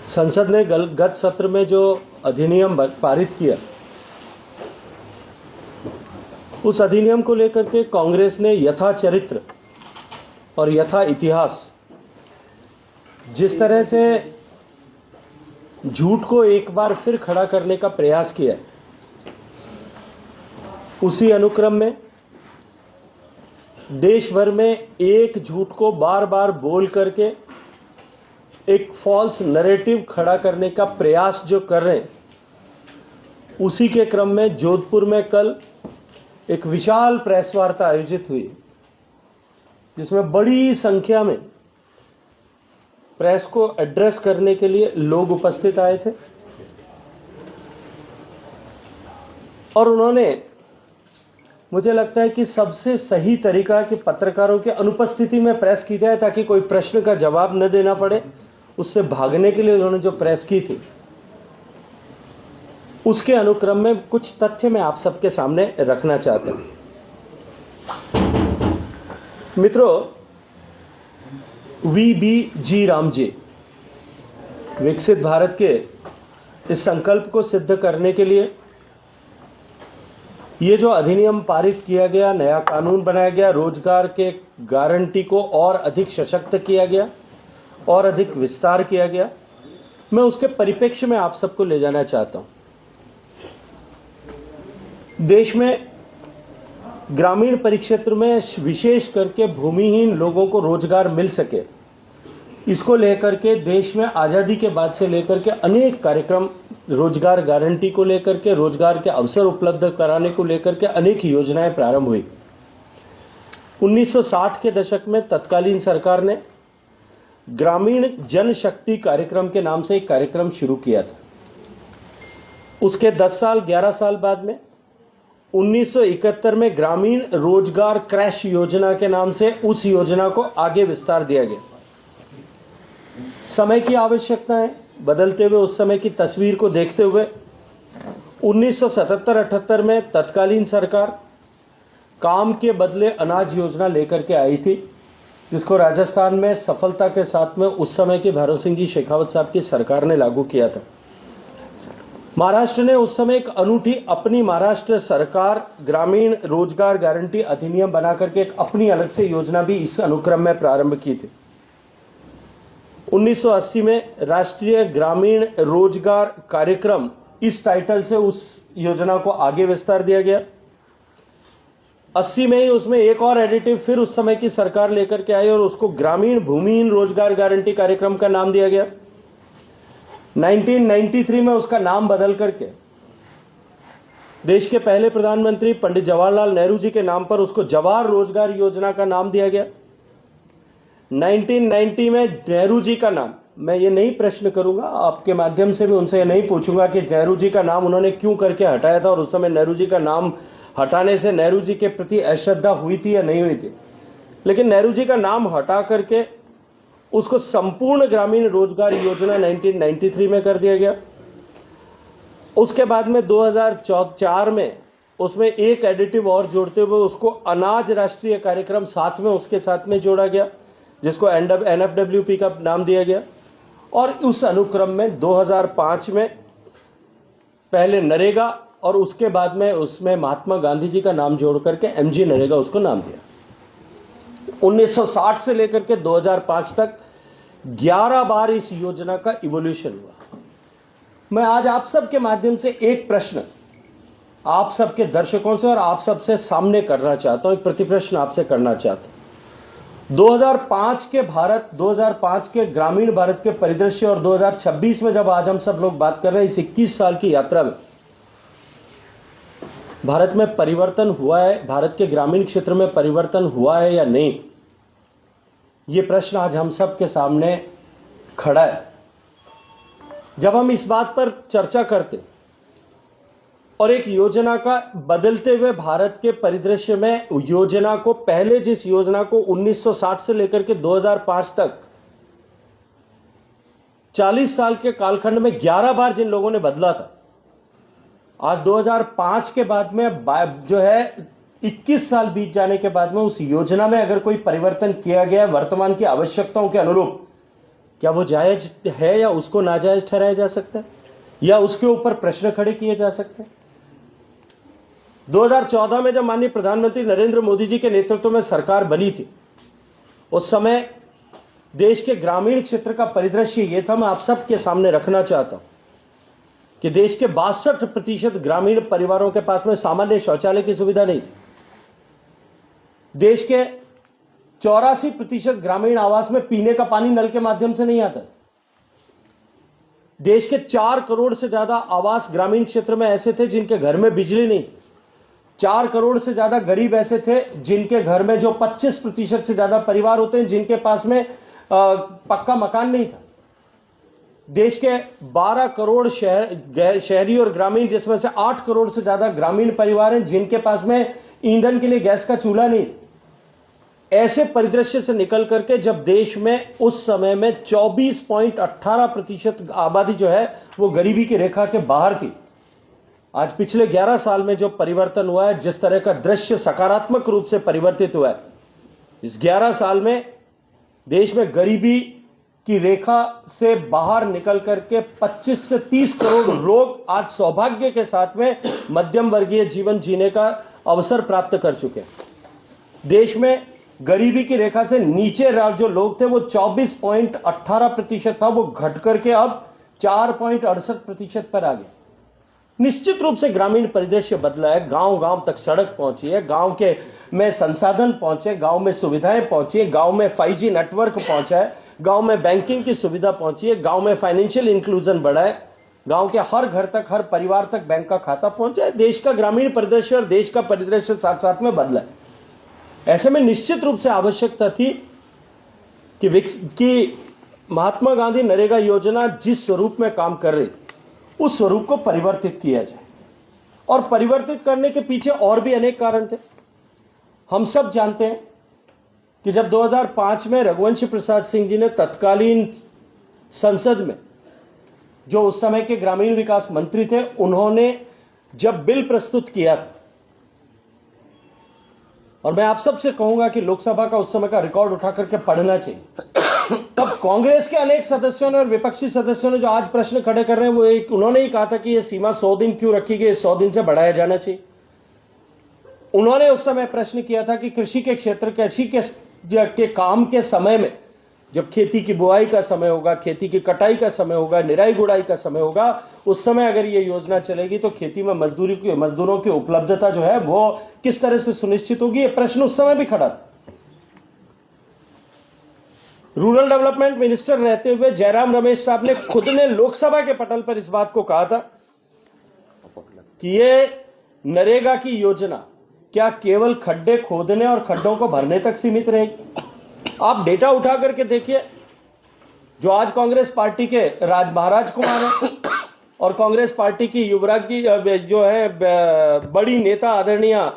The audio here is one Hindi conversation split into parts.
संसद ने गत सत्र में जो अधिनियम पारित किया, उस अधिनियम को लेकर के कांग्रेस ने यथा चरित्र और यथा इतिहास जिस तरह से झूठ को एक बार फिर खड़ा करने का प्रयास किया, उसी अनुक्रम में देश भर में एक झूठ को बार बार बोल करके एक फॉल्स नैरेटिव खड़ा करने का प्रयास जो कर रहे हैं, उसी के क्रम में जोधपुर में कल एक विशाल प्रेस वार्ता आयोजित हुई, जिसमें बड़ी संख्या में प्रेस को एड्रेस करने के लिए लोग उपस्थित आए थे और उन्होंने, मुझे लगता है कि सबसे सही तरीका कि पत्रकारों की अनुपस्थिति में प्रेस की जाए ताकि कोई प्रश्न का जवाब न देना पड़े, उससे भागने के लिए उन्होंने जो प्रेस की थी, उसके अनुक्रम में कुछ तथ्य मैं आप सबके सामने रखना चाहता हूं। मित्रों, VBG रामजी, विकसित भारत के इस संकल्प को सिद्ध करने के लिए ये जो अधिनियम पारित किया गया, नया कानून बनाया गया, रोजगार के गारंटी को और अधिक सशक्त किया गया और अधिक विस्तार किया गया, मैं उसके परिप्रेक्ष्य में आप सबको ले जाना चाहता हूं। देश में ग्रामीण परिक्षेत्र में विशेष करके भूमिहीन लोगों को रोजगार मिल सके, इसको लेकर के देश में आज़ादी के बाद से लेकर के अनेक कार्यक्रम, रोजगार गारंटी को लेकर के, रोजगार के अवसर उपलब्ध कराने को लेकर के अनेक योजनाएं प्रारंभ हुई। 1960 के दशक में तत्कालीन सरकार ने ग्रामीण जनशक्ति कार्यक्रम के नाम से एक कार्यक्रम शुरू किया था। उसके 10 साल 11 साल बाद में 1971 में ग्रामीण रोजगार क्रैश योजना के नाम से उस योजना को आगे विस्तार दिया गया। समय की आवश्यकताएं बदलते हुए, उस समय की तस्वीर को देखते हुए 1977-78 में तत्कालीन सरकार काम के बदले अनाज योजना लेकर के आई थी, जिसको राजस्थान में सफलता के साथ में उस समय के भैरव सिंह जी शेखावत साहब की सरकार ने लागू किया था। महाराष्ट्र ने उस समय एक अनूठी अपनी महाराष्ट्र सरकार ग्रामीण रोजगार गारंटी अधिनियम बना करके एक अपनी अलग से योजना भी इस अनुक्रम में प्रारंभ की थी। 1980 में राष्ट्रीय ग्रामीण रोजगार कार्यक्रम इस टाइटल से उस योजना को आगे विस्तार दिया गया। 80 में ही उसमें एक और एडिटिव फिर उस समय की सरकार लेकर के आई और उसको ग्रामीण भूमिहीन रोजगार गारंटी कार्यक्रम का नाम दिया गया। 1993 में उसका नाम बदल करके देश के पहले प्रधानमंत्री पंडित जवाहरलाल नेहरू जी के नाम पर उसको जवाहर रोजगार योजना का नाम दिया गया। 1990 में नेहरू जी का नाम, मैं ये नहीं प्रश्न करूंगा, आपके माध्यम से भी उनसे ये नहीं पूछूंगा कि नेहरू जी का नाम उन्होंने क्यों करके हटाया था और उस समय नेहरू जी का नाम हटाने से नेहरू जी के प्रति अश्रद्धा हुई थी या नहीं हुई थी, लेकिन नेहरू जी का नाम हटा करके उसको संपूर्ण ग्रामीण रोजगार योजना 1993 में कर दिया गया। उसके बाद में 2004 में उसमें एक एडिटिव और जोड़ते हुए उसको अनाज राष्ट्रीय कार्यक्रम साथ में उसके साथ में जोड़ा गया, जिसको NFWP का नाम दिया गया। और उस अनुक्रम में 2005 में पहले नरेगा और उसके बाद में उसमें महात्मा गांधी जी का नाम जोड़ करके MG नरेगा उसको नाम दिया। 1960 से लेकर के 2005 तक 11 बार इस योजना का इवोल्यूशन हुआ। मैं आज आप सबके माध्यम से एक प्रश्न आप सबके दर्शकों से और आप सबसे सामने करना चाहता हूं, एक प्रतिप्रश्न आपसे करना चाहता हूं। 2005 के भारत, 2005 के ग्रामीण भारत के परिदृश्य और 2026 में जब आज हम सब लोग बात कर रहे हैं, इस 21 साल की यात्रा में भारत में परिवर्तन हुआ है, भारत के ग्रामीण क्षेत्र में परिवर्तन हुआ है या नहीं, ये प्रश्न आज हम सब के सामने खड़ा है। जब हम इस बात पर चर्चा करते और एक योजना का बदलते हुए भारत के परिदृश्य में योजना को, पहले जिस योजना को 1960 से लेकर के 2005 तक 40 साल के कालखंड में 11 बार जिन लोगों ने बदला था, आज 2005 के बाद में जो है 21 साल बीत जाने के बाद में उस योजना में अगर कोई परिवर्तन किया गया वर्तमान की आवश्यकताओं के अनुरूप, क्या वो जायज है या उसको नाजायज ठहराया जा सकता है या उसके ऊपर प्रश्न खड़े किए जा सकते हैं? 2014 में जब माननीय प्रधानमंत्री नरेंद्र मोदी जी के नेतृत्व में सरकार बनी थी, उस समय देश के ग्रामीण क्षेत्र का परिदृश्य ये था, मैं आप सबके सामने रखना चाहता हूं कि देश के 62% ग्रामीण परिवारों के पास में सामान्य शौचालय की सुविधा नहीं थी। देश के 84% ग्रामीण आवास में पीने का पानी नल के माध्यम से नहीं आता। देश के 4 करोड़ से ज्यादा आवास ग्रामीण क्षेत्र में ऐसे थे जिनके घर में बिजली नहीं थी। 4 करोड़ से ज्यादा गरीब ऐसे थे जिनके घर में, जो 25% से ज्यादा परिवार होते हैं जिनके पास में पक्का मकान नहीं था। देश के 12 करोड़ शहरी और ग्रामीण, जिसमें से 8 करोड़ से ज्यादा ग्रामीण परिवार हैं जिनके पास में ईंधन के लिए गैस का चूल्हा नहीं। ऐसे परिदृश्य से निकल करके जब देश में उस समय में 24.18% आबादी जो है वो गरीबी की रेखा के बाहर थी, आज पिछले 11 साल में जो परिवर्तन हुआ है, जिस तरह का दृश्य सकारात्मक रूप से परिवर्तित हुआ है, इस 11 साल में देश में गरीबी की रेखा से बाहर निकल करके 25 से 30 करोड़ लोग आज सौभाग्य के साथ में मध्यम वर्गीय जीवन जीने का अवसर प्राप्त कर चुके हैं। देश में गरीबी की रेखा से नीचे जो लोग थे वो 24.18% था, वो घट करके अब 4.68% पर आ गया। निश्चित रूप से ग्रामीण परिदृश्य बदला है। गांव गांव तक सड़क पहुंची है, गांव के में संसाधन पहुंचे, गांव में सुविधाएं पहुंची है, गांव में 5G नेटवर्क पहुंचा है, गांव में बैंकिंग की सुविधा पहुंची है, गांव में फाइनेंशियल इंक्लूजन बढ़ा है, गांव के हर घर तक, हर परिवार तक बैंक का खाता पहुंचा है। देश का ग्रामीण परिदृश्य और देश का परिदृश्य साथ साथ में बदला है। ऐसे में निश्चित रूप से आवश्यकता थी कि महात्मा गांधी नरेगा योजना जिस स्वरूप में काम कर रही थी उस स्वरूप को परिवर्तित किया जाए, और परिवर्तित करने के पीछे और भी अनेक कारण थे। हम सब जानते हैं कि जब 2005 में रघुवंश प्रसाद सिंह जी ने तत्कालीन संसद में, जो उस समय के ग्रामीण विकास मंत्री थे, उन्होंने जब बिल प्रस्तुत किया था, और मैं आप सबसे कहूंगा कि लोकसभा का उस समय का रिकॉर्ड उठा करके पढ़ना चाहिए, तब कांग्रेस के अनेक सदस्यों ने और विपक्षी सदस्यों ने जो आज प्रश्न खड़े कर रहे हैं, वो उन्होंने ही कहा था कि यह सीमा 100 दिन क्यों रखी गई, 100 दिन से बढ़ाया जाना चाहिए। उन्होंने उस समय प्रश्न किया था कि कृषि के क्षेत्र, कृषि के काम के समय में, जब खेती की बुआई का समय होगा, खेती की कटाई का समय होगा, निराई गुड़ाई का समय होगा, उस समय अगर ये योजना चलेगी तो खेती में मजदूरों की उपलब्धता जो है वो किस तरह से सुनिश्चित होगी। ये प्रश्न उस समय भी खड़ा था। रूरल डेवलपमेंट मिनिस्टर रहते हुए जयराम रमेश साहब ने खुद ने लोकसभा के पटल पर इस बात को कहा था कि ये नरेगा की योजना क्या केवल खड्डे खोदने और खड्डों को भरने तक सीमित रहेगी। आप डेटा उठा करके देखिए, जो आज कांग्रेस पार्टी के महाराज कुमार हैं और कांग्रेस पार्टी की युवराज की जो है बड़ी नेता आदरणीय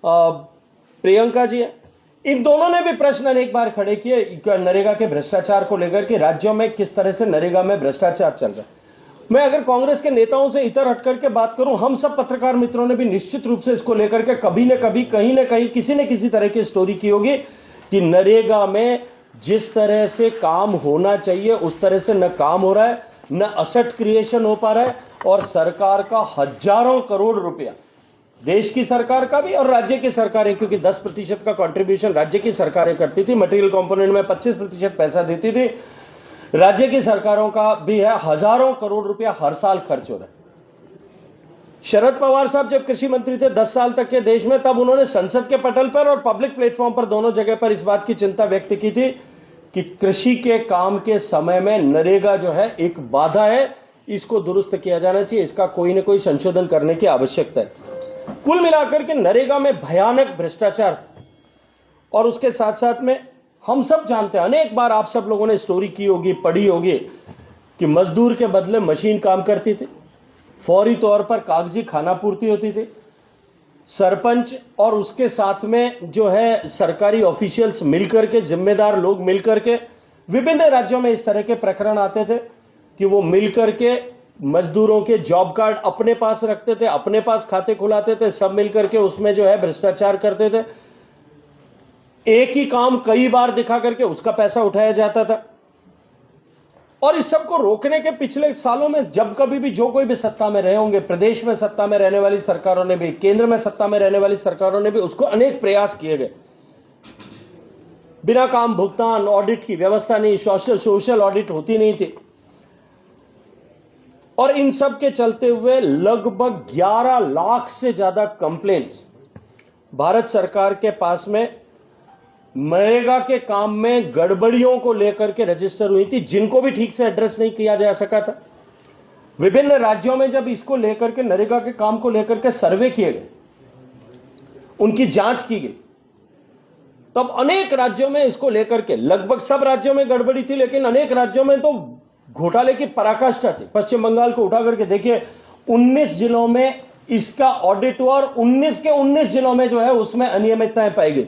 प्रियंका जी है, इन दोनों ने भी प्रश्न अनेक बार खड़े किए नरेगा के भ्रष्टाचार को लेकर के, राज्यों में किस तरह से नरेगा में भ्रष्टाचार चल रहा है। मैं अगर कांग्रेस के नेताओं से इतर हट करके बात करूं, हम सब पत्रकार मित्रों ने भी निश्चित रूप से इसको लेकर के कभी न कभी, कहीं न कहीं, किसी न किसी तरह की स्टोरी की होगी कि नरेगा में जिस तरह से काम होना चाहिए उस तरह से न काम हो रहा है, न असेट क्रिएशन हो पा रहा है, और सरकार का हजारों करोड़ रुपया, देश की सरकार का भी और राज्य की सरकारें, क्योंकि 10% का कंट्रीब्यूशन राज्य की सरकारें करती थी, मटेरियल कंपोनेंट में 25% पैसा देती थी, राज्य की सरकारों का भी है, हजारों करोड़ रुपया हर साल खर्च हो रहा है। शरद पवार साहब जब कृषि मंत्री थे 10 साल तक के देश में, तब उन्होंने संसद के पटल पर और पब्लिक प्लेटफॉर्म पर, दोनों जगह पर इस बात की चिंता व्यक्त की थी कि कृषि के काम के समय में नरेगा जो है एक बाधा है, इसको दुरुस्त किया जाना चाहिए, इसका कोई ना कोई संशोधन करने की आवश्यकता है। कुल मिलाकर के नरेगा में भयानक भ्रष्टाचार था, और उसके साथ साथ में हम सब जानते हैं, अनेक बार आप सब लोगों ने स्टोरी की होगी, पढ़ी होगी कि मजदूर के बदले मशीन काम करती थी, फौरी तौर पर कागजी खाना पूर्ति होती थी, सरपंच और उसके साथ में जो है सरकारी ऑफिशियल्स मिलकर के, जिम्मेदार लोग मिलकर के, विभिन्न राज्यों में इस तरह के प्रकरण आते थे कि वो मिलकर के मजदूरों के जॉब कार्ड अपने पास रखते थे, अपने पास खाते खुलाते थे, सब मिलकर के उसमें जो है भ्रष्टाचार करते थे। एक ही काम कई बार दिखा करके उसका पैसा उठाया जाता था। और इस सब को रोकने के पिछले सालों में जब कभी भी जो कोई भी सत्ता में रहे होंगे, प्रदेश में सत्ता में रहने वाली सरकारों ने भी, केंद्र में सत्ता में रहने वाली सरकारों ने भी, उसको अनेक प्रयास किए गए। बिना काम भुगतान ऑडिट की व्यवस्था नहीं, सोशल ऑडिट होती नहीं थी, और इन सब के चलते हुए लगभग 11 लाख से ज्यादा कंप्लेंट्स भारत सरकार के पास में मनरेगा के काम में गड़बड़ियों को लेकर के रजिस्टर हुई थी, जिनको भी ठीक से एड्रेस नहीं किया जा सका था। विभिन्न राज्यों में जब इसको लेकर के, नरेगा के काम को लेकर के सर्वे किए गए, उनकी जांच की गई, तब अनेक राज्यों में इसको लेकर के, लगभग सब राज्यों में गड़बड़ी थी, लेकिन अनेक राज्यों में तो घोटाले की पराकाष्ठा थी। पश्चिम बंगाल को उठा करके देखिए, 19 जिलों में इसका ऑडिट हुआ और 19 के 19 जिलों में जो है उसमें अनियमितताएं पाई गई।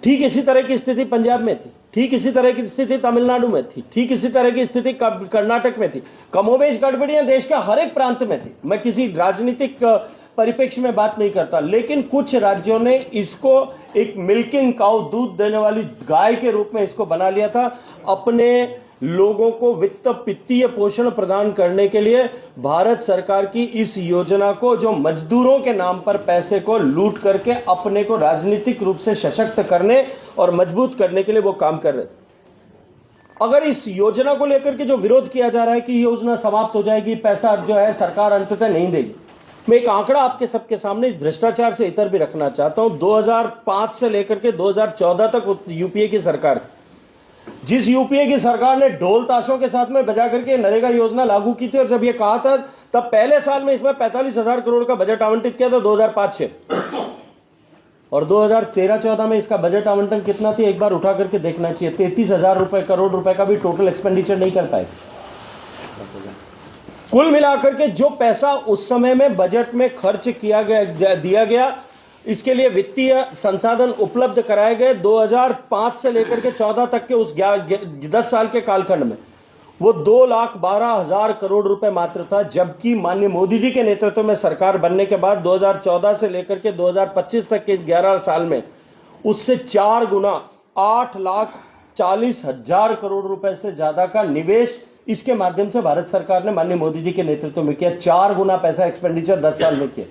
ठीक इसी तरह की स्थिति पंजाब में थी, ठीक इसी तरह की स्थिति तमिलनाडु में थी, ठीक इसी तरह की स्थिति कर्नाटक में थी। कमोबेश गड़बड़ियां देश के हर एक प्रांत में थी। मैं किसी राजनीतिक परिप्रेक्ष्य में बात नहीं करता, लेकिन कुछ राज्यों ने इसको एक मिल्किंग काउ, दूध देने वाली गाय के रूप में इसको बना लिया था, अपने लोगों को वित्तीय पोषण प्रदान करने के लिए। भारत सरकार की इस योजना को, जो मजदूरों के नाम पर पैसे को लूट करके अपने को राजनीतिक रूप से सशक्त करने और मजबूत करने के लिए वो काम कर रहे थे। अगर इस योजना को लेकर के जो विरोध किया जा रहा है कि योजना समाप्त हो जाएगी, पैसा जो है सरकार अंततः नहीं देगी, मैं एक आंकड़ा आपके सबके सामने इस भ्रष्टाचार से इतर भी रखना चाहता हूं। 2005 से लेकर के 2014 तक यूपीए की सरकार, जिस यूपीए की सरकार ने ढोल ताशों के साथ में बजा करके नरेगा योजना लागू की थी, और जब यह कहा था तब पहले साल में इसमें 45,000 करोड़ का बजट आवंटित किया था 2005-06, और 2013-14 में इसका बजट आवंटन कितना थी एक बार उठा करके देखना चाहिए। 33,000 करोड़ रुपए का भी टोटल एक्सपेंडिचर नहीं कर पाए। कुल मिलाकर के जो पैसा उस समय में बजट में खर्च किया गया, दिया गया, इसके लिए वित्तीय संसाधन उपलब्ध कराए गए 2005 से लेकर के 14 तक के उस 10 साल के कालखंड में, वो 2,12,000 करोड़ रुपए मात्र था। जबकि माननीय मोदी जी के नेतृत्व में सरकार बनने के बाद 2014 से लेकर के 2025 तक के इस 11 साल में उससे 4 गुना 8,40,000 करोड़ रुपए से ज्यादा का निवेश इसके माध्यम से भारत सरकार ने माननीय मोदी जी के नेतृत्व में किया। 4 गुना पैसा एक्सपेंडिचर 10 साल में किया।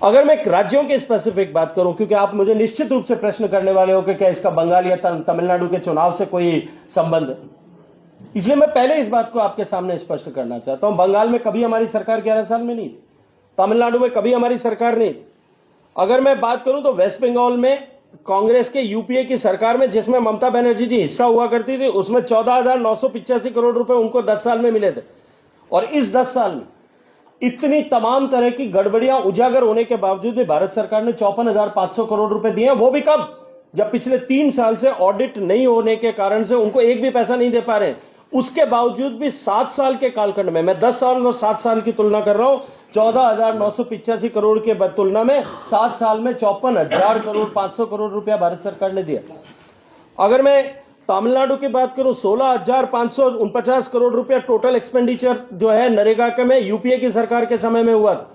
अगर मैं राज्यों के स्पेसिफिक बात करूं, क्योंकि आप मुझे निश्चित रूप से प्रश्न करने वाले हो कि क्या इसका बंगाल या तमिलनाडु के चुनाव से कोई संबंध है, इसलिए मैं पहले इस बात को आपके सामने स्पष्ट करना चाहता हूं। बंगाल में कभी हमारी सरकार 11 साल में नहीं थी, तमिलनाडु में कभी हमारी सरकार नहीं थी। अगर मैं बात करूं तो वेस्ट बंगाल में कांग्रेस के यूपीए की सरकार में, जिसमें ममता बनर्जी जी हिस्सा हुआ करती थी, उसमें 14,985 करोड़ रुपए उनको 10 साल में मिले थे। और इस 10 साल में इतनी तमाम तरह की गड़बड़ियां उजागर होने के बावजूद भी भारत सरकार ने 54,500 करोड़ रुपए दिए। वो भी कब? जब पिछले 3 साल से ऑडिट नहीं होने के कारण से उनको एक भी पैसा नहीं दे पा रहे। उसके बावजूद भी 7 साल के कालखंड में, मैं 10 साल और 7 साल की तुलना कर रहा हूं, 14,985 करोड़ के तुलना में 7 साल में 54,500 करोड़ रुपया भारत सरकार ने दिया। अगर मैं तमिलनाडु की बात करूं, 16,549 करोड़ रुपया टोटल एक्सपेंडिचर जो है नरेगा के में यूपीए की सरकार के समय में हुआ था,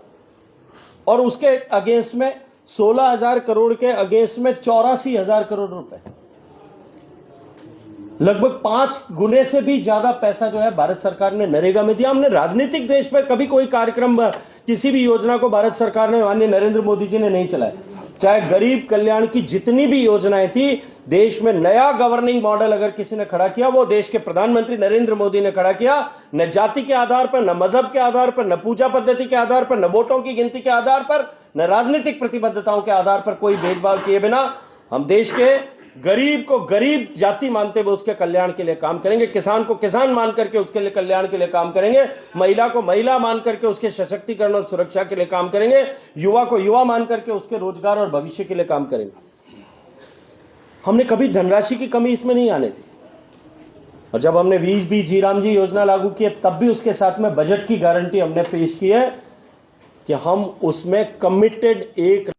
और उसके अगेंस्ट में 16,000 करोड़ के अगेंस्ट में 84,000 करोड़ रुपए, लगभग 5 गुने से भी ज्यादा पैसा जो है भारत सरकार ने नरेगा में दिया। हमने राजनीतिक देश पर कभी कोई कार्यक्रम, किसी भी योजना को भारत सरकार ने, माननीय नरेंद्र मोदी जी ने नहीं चलाया। चाहे गरीब कल्याण की जितनी भी योजनाएं थी, देश में नया गवर्निंग मॉडल अगर किसी ने खड़ा किया, वो देश के प्रधानमंत्री नरेंद्र मोदी ने खड़ा किया। न जाति के आधार पर, न मजहब के आधार पर, न पूजा पद्धति के आधार पर, न वोटों की गिनती के आधार पर, न राजनीतिक प्रतिबद्धताओं के आधार पर कोई भेदभाव किए बिना हम देश के गरीब को गरीब जाति मानते हुए उसके कल्याण के लिए काम करेंगे, किसान को किसान मान करके उसके लिए कल्याण के लिए काम करेंगे, महिला को महिला मान करके उसके सशक्तिकरण और सुरक्षा के लिए काम करेंगे, युवा को युवा मान करके उसके रोजगार और भविष्य के लिए काम करेंगे। हमने कभी धनराशि की कमी इसमें नहीं आने दी। और जब हमने वीज जी राम जी योजना लागू की, तब भी उसके साथ में बजट की गारंटी हमने पेश की है कि हम उसमें कमिटेड एक